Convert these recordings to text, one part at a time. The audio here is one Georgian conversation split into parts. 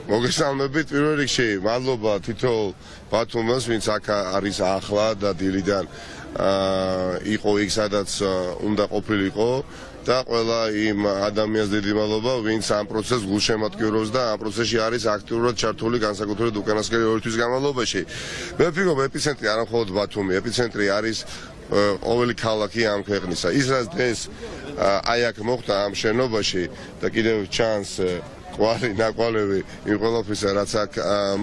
მოგესალმებით პირველ რიგში, მადლობა თითოეულ ბათუმელს, ვინც აქ არის ახლა და დილიდან იყო იქ, სადაც უნდა ყოფილიყო და ყველა იმ ადამიანს დიდი მადლობა, ვინც ამ პროცესს გულშემატკივრობს და ამ პროცესში არის აქტიურად ჩართული, განსაკუთრებით უკანასკნელი 2 თვის განმავლობაში. მე ვფიქრობ, ეპიცენტრი არა მხოლოდ ბათუმი, ეპიცენტრი არის ყოველი ქალაქი ამ ქვეყნისა. ის რაც დღეს აი აქ მოხდა ამ შენობაში და კიდევ ჩანს ყვალი ნაკვალევი იმ ყველაფრისა, რაც აქ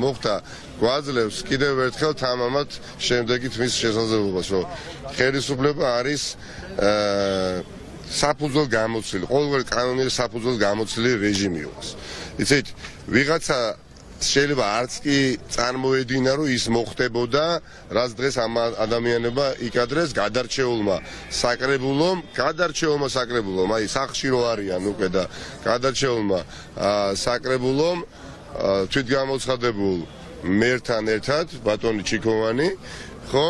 მოხდა, გვაძლევს კიდევ ერთხელ თამამად შემდეგი თმის შესაძლებლობას, რომ ხელისუფლება არის საფუძვლად გამოცილი, ყოველგვარი კანონიერი საფუძვლად გამოცილი რეჟიმი იყოს. იცით, ვიღაცა შეიძლება არც კი წარმოედინა, რომ ის მოხდებოდა, რაც დღეს ამ ადამიანებმა იკადრეს გადარჩეულმა საკრებულომ, აი სახლში რო არიან უკვე და გადარჩეულმა საკრებულომ თვითგამოცხადებულ მერთან ერთად ბატონი ჩიქოვანი, ხო?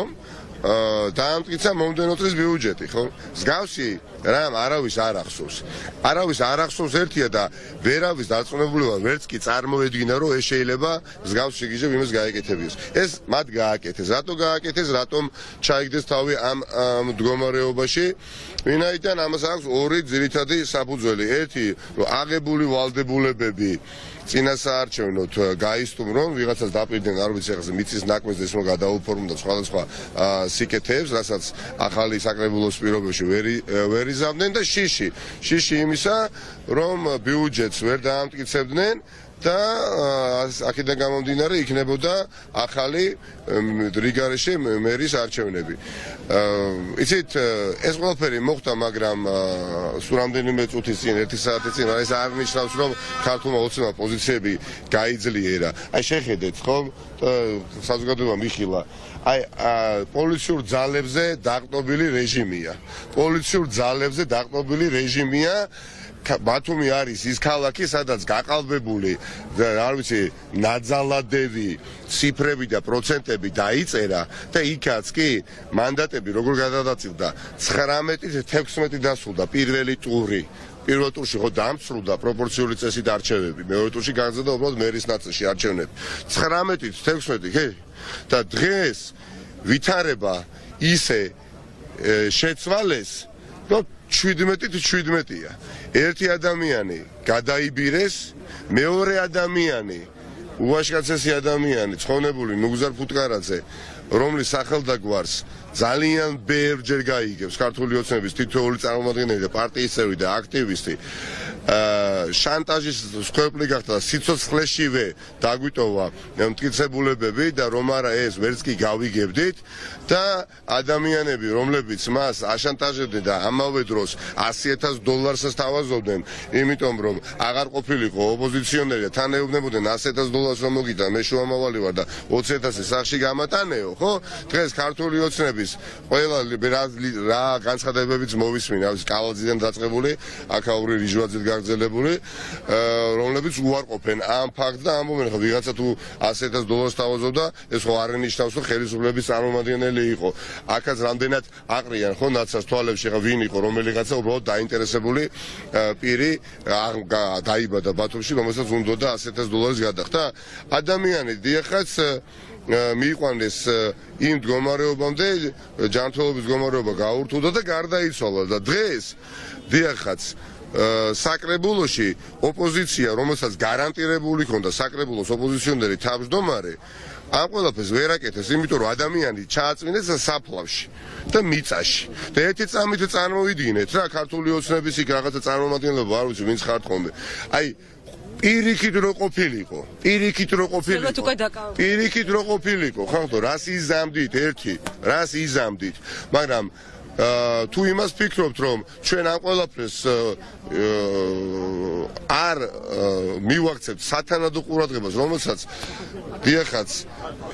დაამტკიცა მომდენო წლის ბიუჯეტი, ხო? მსგავსი რამ არავის არ ახსოვს. არავის არ ახსოვს ერთია და ვერავის დარწმუნებულება ვერც კი წარმოედგინა, რომ ეს შეიძლება მსგავს შეგიძლია იმას გაეკეთებიოს. ეს მათ გააკეთეს. რატო გააკეთეს, რატომ ჩაიგდეს თავი ამ მდგომარეობაში? ვინაიდან ამას აქვს ორი ძირითადი საფუძველი. ერთი, რომ აღებული ვალდებულებები წინასაარჩევნოთ გაისტუმრონ, ვიღაცას დაპირდნენ, არ ვიცი ახლა მიწის ნაკვეთზე ისმო გადაუფორმდა სხვადასხვა სიკეთეებს, რასაც ახალი საკრებულოს პირობებში ვერ იზამდნენ და შიში იმისა, რომ ბიუჯეტს ვერ დაამტკიცებდნენ და აქედან გამომდინარე იქნებოდა ახალი რიგარეში მერის არჩევნები. იცით, ეს ყველაფერი მოხდა, მაგრამ სულ რამდენიმე წუთის წინ, 1 საათის წინ, ეს არ ნიშნავს, რომ ქართულმა ოცნებმა პოზიციები გაიძლიერა. აი შეხედეთ, ხო? საზოგადოება მიხილა. აი პოლიციურ ძალებზე დაყრდნობილი რეჟიმია. ბათუმი არის ის ქალაქი, სადაც გაყალბებული, არ ვიცი, ნაძალადევი ციფრები და პროცენტები დაიწერა და იქაც კი მანდატები როგორ გადადაწილდა 19-16 დასრულდა პირველი ტური. პირველ ტურში ხო დამცრულდა პროპორციული წესით არჩევნები, მეორე ტურში გაგრძელდა უბრალოდ მერის ნაწილში არჩევნები. 19-16, კი? და დღეს ვითარება ისე შეცვალეს, რომ 17-17-ია. ერთი ადამიანი გადაიბირეს, მეორე ადამიანი, უაშკაცესი ადამიანი, ცხონებული ნუგზარ ფუტკარაძე, რომლის სახელდაგვარს ძალიან ბევრჯერ გაიგებს ქართული ოცნების თითოეული წარმომადგენელი და პარტიის წევრი და აქტივისტი, შანტაჟის მსხვერპლი გახდა და სიცოცხლეშივე დაგვიტოვა მტკიცებულებები და რომ არა ეს ვერც კი გავიგებდით და ადამიანები, რომლებიც მას აშანტაჟებდნენ და ამავე დროს $100,000 სთავაზობდნენ, იმიტომ რომ აღარ ყოფილიყო ოპოზიციონერი და თან ეუბნებოდნენ $100,000 რომ მოგიდა, მე შუამავალი ვარ და 20,000 სახში გამატანეო, ხო? დღეს ქართული ოცნების ყველა რა განცხადებებიც მოვისმინა, კავალძიდან დაწყებული, აქაური რიჟვაძით გაგრძელებული, რომლებიც უარყოფენ ამ ფაქტს და ამბობენ, ხო ვიღაცა თუ $100,000 სთავაზობდა, ეს ხო არ ნიშნავს, რომ ხელისუფლების წარმომადგენელი იყო. აქაც რამდენად აყრიან, ხო, ნაცას თვალებში, ხა ვინ იყო, რომელიღაცა უბრალოდ დაინტერესებული პირი დაიბადა ბათუმში, რომელსაც უნდოდა $100,000 გადახდა. ადამიანი დიახაც მიიყვანეს იმ მდგომარეობამდე, ჯანმრთელობის მდგომარეობა გაურთულდა და გარდაიცვალა და დღეს დიახაც საკრებულოში ოპოზიცია, რომელსაც გარანტირებული ჰქონდა საკრებულოს ოპოზიციონერი თავმჯდომარე, ამ ყველაფერს ვერ აკეთებს, იმიტომ რომ ადამიანი ჩააწმინეს საფლავში და მიწაში. და ერთი წამით წარმოვიდგინეთ რა, ქართული ოცნების იქ რაღაცა წარმომადგენლობა, არ ვიცი, ვინც ხართ ხოლმე. აი პირიქით რო ყოფილიყო, ხახტო, რას იზამდით, მაგრამ თუ იმას ფიქრობთ, რომ ჩვენ ამ ყველაფერს არ მივაქცევთ სათანადო ყურადღებას, რომელსაც დიახაც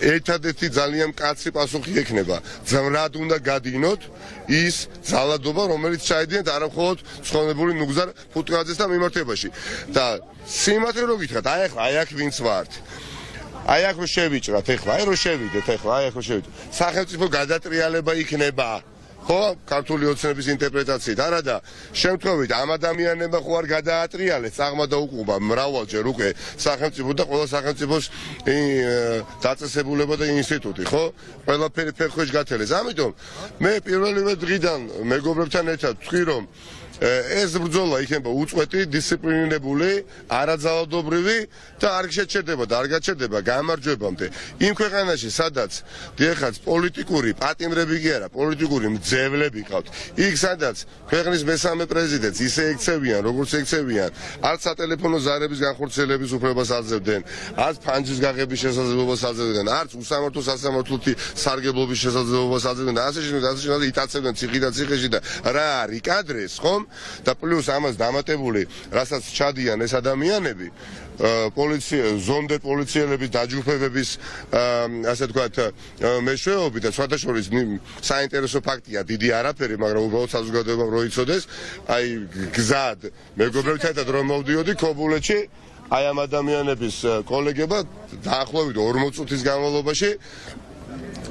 ერთადერთი ძალიან მკაცრი პასუხი ექნება, რად უნდა გადინოთ ის ძალადობა, რომელიც ჩაედიათ არა მხოლოდ ცხონებული ნუგზარ ფუტკარაძეს და მიმართებაში. და სიმართლე რო გითხრათ, აი აქ ვინც ვართ. აი აქ რო შევიჭრათ ეხლა, აი რო შევიდეთ ეხლა, აი აქ რო შევიდეთ. სახელმწიფო გადატრიალება იქნება. ხო, ქართული ოცნების ინტერპრეტაციით. არა და შემთხვევით ამ ადამიანებმა ხო არ გადაატრიალეს წაღმა და უყუობა მრავალჯერ უკვე სახელმწიფო და ყველა სახელმწიფოს დაწესებულება და ინსტიტუტი, ხო? ყველაფერი ფეხქვეშ გათელეს. ამიტომ მე პირველივე დღიდან მეგობრებთან ერთად ვთქვი, რომ ეს ბრძოლა იქნება უწყვეტი, დისციპლინირებული, არაძალადობრივი და არ შეჩერდება და არ გაჩერდება გამარჯვებამდე. იმ ქვეყანაში, სადაც დიახაც პოლიტიკური პატიმრები კი არა, პოლიტიკური მძევლები ყავთ. იქ სადაც ქვეყნის მესამე პრეზიდენტს ისე ექცევიან, როგორც ექცევიან, არც სატელეფონო ზარების განხორციელების უფლებას აძლევდნენ, არც ფანჯრის გაღების შესაძლებლობას აძლევდნენ, არც უსამართლო სასამართლოთი სარგებლობის შესაძლებლობას აძლევდნენ და ასე შემდეგ იტაცებდნენ ციხიდან ციხეში და რა არის კადრეს, ხომ? და პლუს ამას დამატებული, რასაც ჩადიან ეს ადამიანები, ზონდერ პოლიციელების დაჯგუფებების, ასე ვთქვათ, მეშვეობით და სხვადასხვა საინტერესო ფაქტია, დიდი არაფერი, მაგრამ უბრალოდ საზოგადოებამ რო იცოდეს, აი გზად მეგობრებთან ერთად რომ მოვდიოდი ქობულეთში, აი ამ ადამიანების კოლეგებმა დაახლოებით 40 წუთის განმავლობაში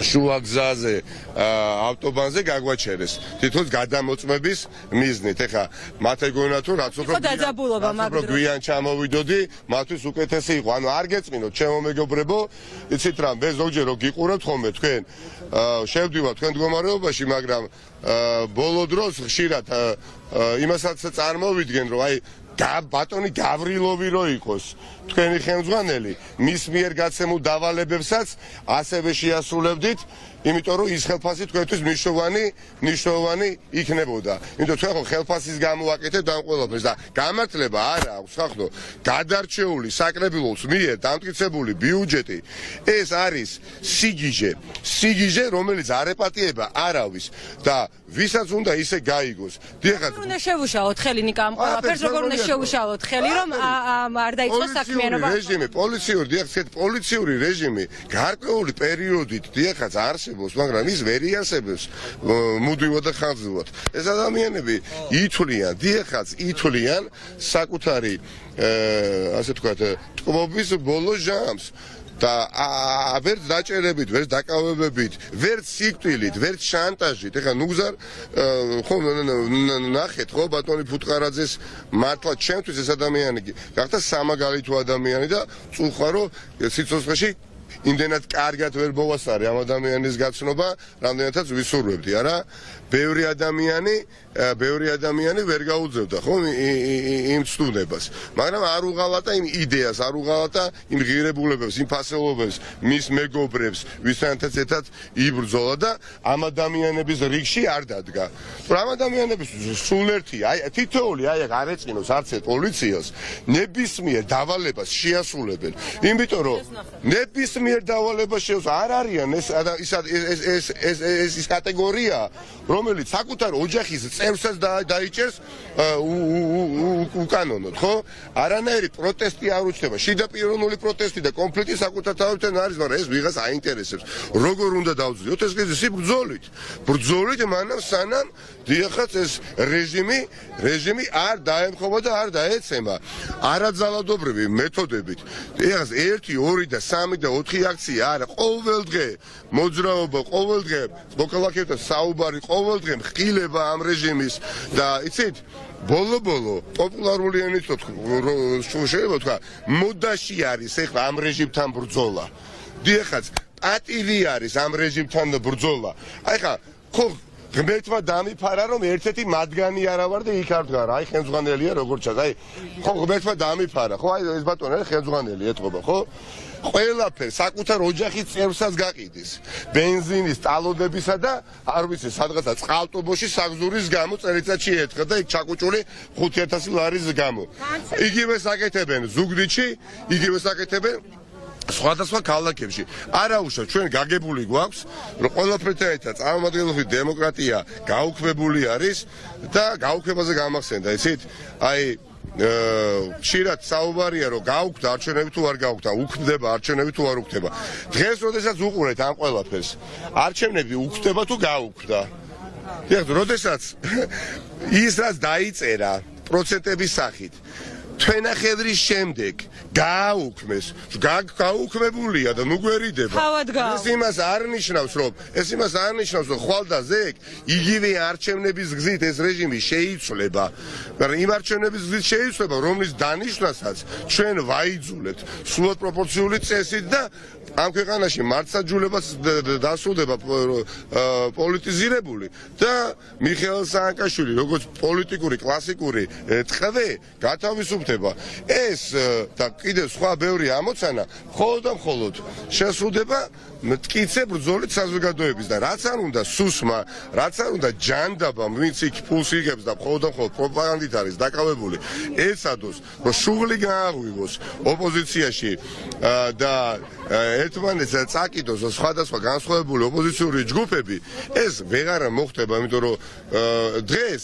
შუა გზაზე ავტობანზე გაგვაჩერეს თითქოს გადამოწმების მიზნით. ეხა მათ ეგონათ რომ რაც უფრო გვიან ჩამოვიდოდი, მათთვის უკეთესი იყო. ანუ არ გეწმინოთ ჩემო მეგობრებო, იცით რა, მე ზოგჯერ რო გიყურებთ ხოლმე თქვენ შევდივართ თქვენ მდგომარეობაში, მაგრამ ბოლო დროს ხშირად იმასაც წარმოვიდგენ, რომ აი ბატონი გავრილოვი რო იყოს თქვენი ხელმძღვანელი, მის მიერ გაცემულ დავალებებსაც ასევე შეასრულებდით, იმიტომ რომ ის ხელფასი თქვენთვის მნიშვნელოვანი იქნებოდა. იმიტომ თქვენ ხო ხელფასის გამო აკეთებთ ამ ყველაფერს და გამართლება არ აქვს ხახო, გადარჩეული საკრებულოს მიერ დამტკიცებული ბიუჯეტი, ეს არის სიგიჟე, რომელიც არ ეპატიება არავის და ვისაც უნდა ისე გაიგოს. დიახაც უნდა შევუშალოთ ხელი ნიკა ამ ყველაფერს, როგორ უნდა შევუშალოთ ხელი, რომ არ დაიწყოს საქმიანობა. პოლიციური რეჟიმი გარკვეული პერიოდით დიახაც არსებობს, მაგრამ ის ვერ იარსებებს მუდმივად და ხანძრულად. ეს ადამიანები ითვლიან საკუთარი ასე ვთქვათ ტკბობის ბოლო ჟამს. და ვერც დაჭერებით, ვერც დაკავებებით, ვერც სიკვდილით, ვერც შანტაჟით. ეხლა ნუგზარ ხო ნახეთ ხო ბატონი ფუტყარაძეს მართლა ჩემთვის ეს ადამიანი გახდა სამაგალითო ადამიანი და წუხვა რომ სიცოცხლეში იმდენად კარგად ვერ მოვასწარე ამ ადამიანის გაცნობა, რამდენადაც ვისურვებდი, არა? ბევრი ადამიანი ვერ გაუძლევდა ხო იმ ცდუნებას, მაგრამ არ უღალატა იმ იდეას, არ უღალატა იმ ღირებულებებს, იმ ფასეულობებს, მის მეგობრებს, ვისთანაც ერთად იბრძოლა და ამ ადამიანების რიგში არ დადგა. ამ ადამიანების სულ ერთია, აი თითოეული აი არ ეწყინოს არც ერთ პოლიციას, ნებისმიერ დავალებას შეასრულებენ, იმიტომ რომ ნებისმიერ დავალებას არ არიან ეს კატეგორია, რომელიც საკუთარ ოჯახის წევრსაც დაიჭერს უკანონოდ, ხო? არანაირი პროტესტი არ უჩნდება. შიდა პიროვნული პროტესტი და კონფლიქტი საკუთარ თავებთან არის, მაგრამ ეს ვიღას აინტერესებს. როგორ უნდა დავძლიოთ ეს გიზი ბრძოლით მანამ სანამ დიახაც ეს რეჟიმი არ დაემხობა და არ დაეცემა არაძალადობრივი მეთოდებით. ეხლა 1, 2 და 3 და 4 აქცია არა, ყოველ დღე მოძრაობა, ყოველ დღე მოქალაქეთა საუბარი, ყოველ დღე მხილება ამ რეჟიმის და იცით ბოლო პოპულარული ენით შეიძლება თქვა მოდაში არის ეხლა ამ რეჟიმთან ბრძოლა. დიახაც პატივი არის ამ რეჟიმთან ბრძოლა. აი ხა ხო ღმერთმა დამიფარა რომ ერთ-ერთი მათგანი არა ვარ და იქ არ ვდგარ. აი ხელმძღვანელია როგორც ჩანს. აი ხო ღმერთმა დამიფარა. ხო აი ეს ბატონი არის ხელმძღვანელი ეთყობა, ხო? ყველაფერს საკუთარ ოჯახის წევრსაც გაყიდის. ბენზინის, ტალოდებისა და არ ვიცი, სადღაცა წყალტუბოში საგზურის გამო წელიწადში ერთხელ და იქ ჩაკუჭული 5000 ლარის გამო. იგივე საკეთებენ ზუგდიდში, იგივე საკეთებენ სხვადასხვა ქალაქებში. არაუშავ ჩვენ გაგებული გვაქვს, რომ ყველაფერთან ერთად წარმომადგენლობითი დემოკრატია გაუქმებული არის და გაუქმებაზე გამახსენდა, იცით? აი ხშირად საუბარია რომ გაუქმდა არჩევნები თუ არ გაუქმდა, უქმდება არჩევნები თუ არ უქმდება. დღეს როდესაც უყურეთ ამ ყველაფერს, არჩევნები უქმდება თუ გაუქმდა. როდესაც ის რაც დაიწერა პროცენტების სახით თვენახევრის შემდეგ გააუქმეს, გაუქმებულია და ნუ გვერიდება. ეს იმას არ ნიშნავს, რომ ხვალდაზეკ იგივე არჩევნების გზით ეს რეჟიმი შეიცვლება. მაგრამ იმ არჩევნების გზით შეიცვლება, რომლის დანიშვნასაც ჩვენ ვაიძულებთ სრულად პროპორციული წესით და ამ ქვეყანაში მართლმსაჯულებას დასრულდება პოლიტიზირებული და მიხეილ სააკაშვილი როგორც პოლიტიკური კლასიკური ტყვე გათავისუფლდება. ეს და კიდევ სხვა ბევრი ამოცანა მხოლოდ შესრულდება მტკიცე ბრძოლით საზოგადოების და რაც არ უნდა სუსმა, რაც არ უნდა ჯანდაბამ, ვინც იქ ფულს იღებს და მხოლოდ პროპაგანდით არის დაკავებული, ეცადოს, რომ შუღლი გააღვივოს ოპოზიციაში და ერთმანეთს წაკიდოს სხვადასხვა განსხვავებული ოპოზიციური ჯგუფები, ეს ვეღარ მოხდება, იმიტომ რომ დღეს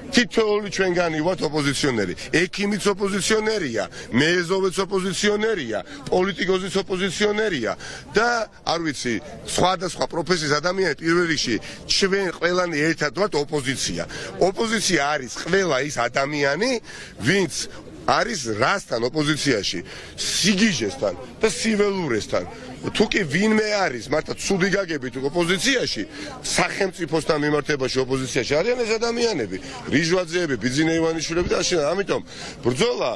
თითოეული ჩვენგანი ვართ ოპოზიციონერი. ექიმიც ოპოზიციონერია, მეეზოვეც ოპოზიციონერია, პოლიტიკოსიც ოპოზიციონერია და არ ვიცი, სხვადასხვა პროფესიის ადამიანები პირველ რიგში ჩვენ ყველანი ერთად ვართ ოპოზიცია. ოპოზიცია არის ყველა ის ადამიანი, ვინც არის რასთან ოპოზიციაში, სიგიჟესთან და სიველურესთან. თუ კი ვინმე არის მართლა ცუდი გაგებით ოპოზიციაში, სახელმწიფოსთან მიმართებაში ოპოზიციაში არიან ეს ადამიანები, რიჟვაძეები, ბიძინა ივანიშვილები და ასე. ამიტომ ბრძოლა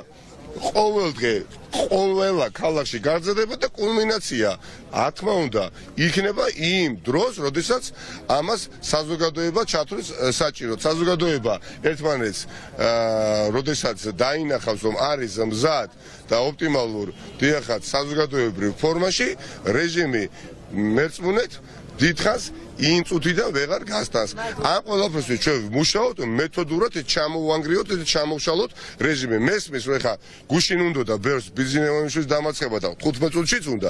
ყოველ დღე ყველა ქალაქში გარძელდება და კულმინაცია, რა თქმა უნდა, იქნება იმ დროს, როდესაც ამას საზოგადოება ჩათვლის საჭიროდ. საზოგადოება ერთმანეთს როდესაც დაინახავს, რომ არის მზად და ოპტიმალურ დიახაც საზოგადოებრივ ფორმაში, რეჟიმი მერწმუნეთ დიდხანს იმ წუთიდან ვეღარ გასტანს. ამ ყველაფერს ჩვენ ვმუშაობთ მეთოდურად ჩამოვანგრიოთ და ჩამოვშალოთ რეჟიმი. მესმის რომ ეხა გუშინ უნდოდა ბერს ბიზნესმენის დამარცხება და 15 წუთშიც უნდა.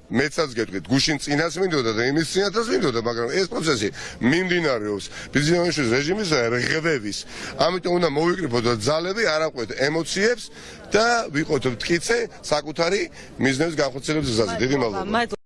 მეცაც გეტყვით, გუშინ წინას მინდოდა და იმის წინათაც მინდოდა, მაგრამ ეს პროცესი მიმდინარეობს ბიზნესმენის რეჟიმის რღვევის. ამიტომ უნდა მოვიკრიფოთ ძალები, არ ავყვეთ ემოციებს და ვიყოთ მტკიცე საკუთარი მიზნების განხორციელების გზაზე. დიდი მადლობა.